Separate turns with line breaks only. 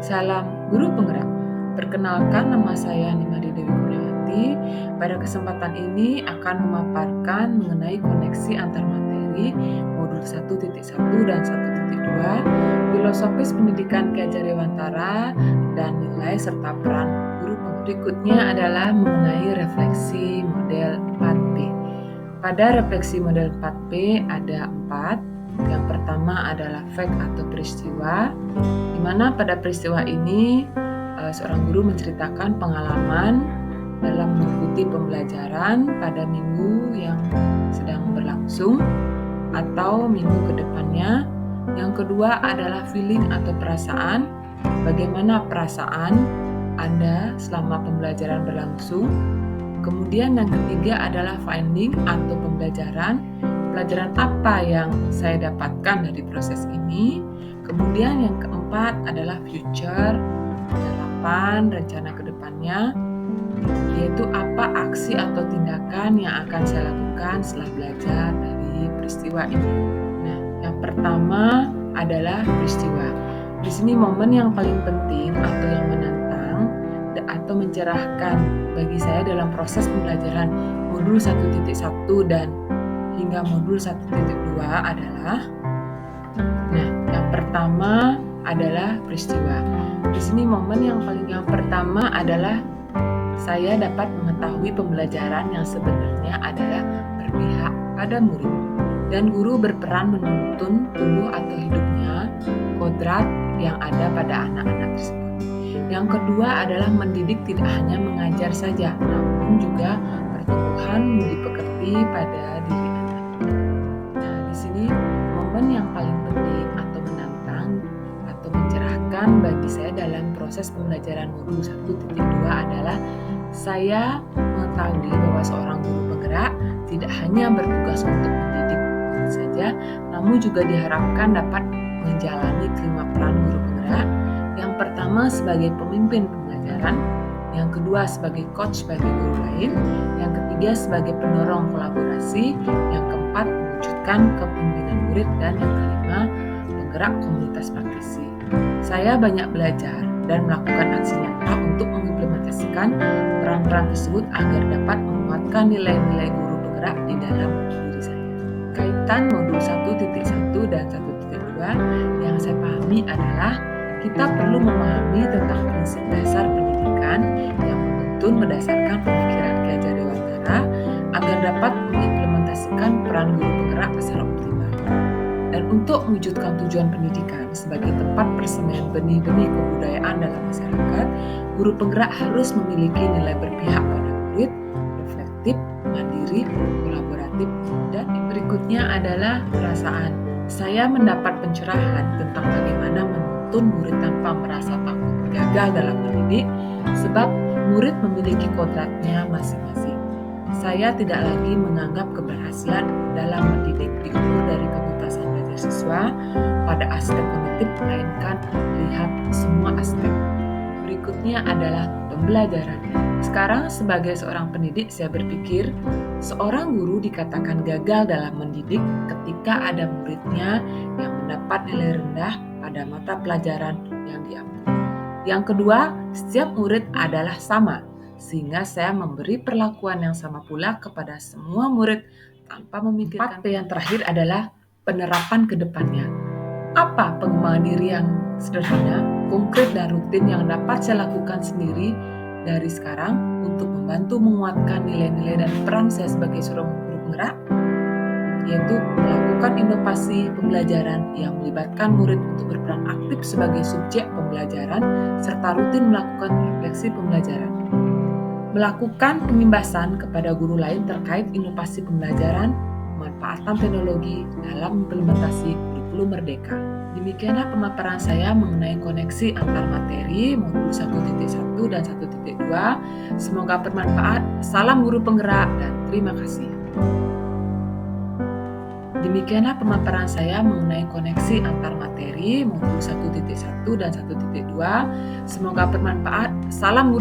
Salam Guru Penggerak. Perkenalkan, nama saya Nimade Dewi Kurniawati. Pada kesempatan ini akan memaparkan mengenai koneksi antar materi modul 1.1 dan 1.2, filosofis pendidikan Ki Hajar Dewantara, dan nilai serta peran guru penggerak. Berikutnya adalah mengenai refleksi model 4P. Pada refleksi model 4P ada 4. Yang pertama adalah fact atau peristiwa, di mana pada peristiwa ini seorang guru menceritakan pengalaman dalam mengikuti pembelajaran pada minggu yang sedang berlangsung atau minggu ke depannya. Yang kedua adalah feeling atau perasaan, bagaimana perasaan Anda selama pembelajaran berlangsung. Kemudian yang ketiga adalah finding atau pembelajaran apa yang saya dapatkan dari proses ini. Kemudian yang keempat adalah future, harapan, rencana ke depannya, yaitu apa aksi atau tindakan yang akan saya lakukan setelah belajar dari peristiwa ini. Nah, yang pertama adalah peristiwa. Di sini momen yang paling penting atau yang menantang atau mencerahkan bagi saya dalam proses pembelajaran modul 1.1 dan hingga modul 1.2 adalah, yang pertama adalah peristiwa. Di sini momen yang pertama adalah saya dapat mengetahui pembelajaran yang sebenarnya adalah berpihak pada murid, dan guru berperan menuntun tumbuh atau hidupnya kodrat yang ada pada anak-anak tersebut. Yang kedua adalah mendidik tidak hanya mengajar saja, namun juga pertumbuhan budi pekerti pada diri anak. Nah, di sini momen yang paling penting atau menantang atau mencerahkan bagi saya dalam proses pembelajaran modul 1.2 adalah saya mengetahui bahwa seorang guru penggerak tidak hanya bertugas untuk mendidik saja, namun juga diharapkan dapat menjalani 5 peran guru penggerak. Yang pertama sebagai pemimpin pembelajaran, yang kedua sebagai coach bagi guru lain, yang ketiga sebagai pendorong kolaborasi, yang keempat mewujudkan kepemimpinan murid, dan yang kelima penggerak komunitas praktisi. Saya banyak belajar dan melakukan aksi nyata untuk mengimplementasikan peran-peran tersebut agar dapat menguatkan nilai-nilai guru penggerak di dalam diri saya. Kaitan modul 1.1 dan 1.2 yang saya pahami adalah kita perlu memahami tentang prinsip dasar pendidikan yang menuntun berdasarkan pemikiran Ki Hajar Dewantara agar dapat mengimplementasikan peran guru penggerak secara optimal. Dan untuk mewujudkan tujuan pendidikan sebagai tempat persemaian benih-benih kebudayaan dalam masyarakat, guru penggerak harus memiliki nilai berpihak pada murid, reflektif, mandiri, kolaboratif, dan berikutnya adalah perasaan. Saya mendapat pencerahan tentang bagaimana menuntun murid tanpa merasa takut gagal dalam mendidik, sebab murid memiliki kodratnya masing-masing. Saya tidak lagi menganggap keberhasilan dalam mendidik diukur dari ketuntasan belajar siswa pada aspek kognitif, melainkan lihat semua aspek. Berikutnya adalah pembelajaran. Sekarang sebagai seorang pendidik, saya berpikir seorang guru dikatakan gagal dalam mendidik ketika ada muridnya yang mendapat nilai rendah pada mata pelajaran yang diambil. Yang kedua, setiap murid adalah sama, sehingga saya memberi perlakuan yang sama pula kepada semua murid tanpa memikirkan. 4P yang terakhir adalah penerapan ke depannya. Apa pengembangan diri yang sederhana, konkret, dan rutin yang dapat saya lakukan sendiri dari sekarang untuk membantu menguatkan nilai-nilai dan peran saya sebagai seorang guru penggerak, yaitu melakukan inovasi pembelajaran yang melibatkan murid untuk berperan aktif sebagai subjek pembelajaran serta rutin melakukan refleksi pembelajaran. Melakukan pengimbasan kepada guru lain terkait inovasi pembelajaran, pemanfaatan teknologi dalam implementasi kurikulum merdeka. Demikianlah pemaparan saya mengenai koneksi antar materi modul 1.1 dan 1.2. Semoga bermanfaat. Salam guru penggerak dan terima kasih. Demikianlah pemaparan saya mengenai koneksi antar materi modul 1.1 dan 1.2. Semoga bermanfaat. Salam guru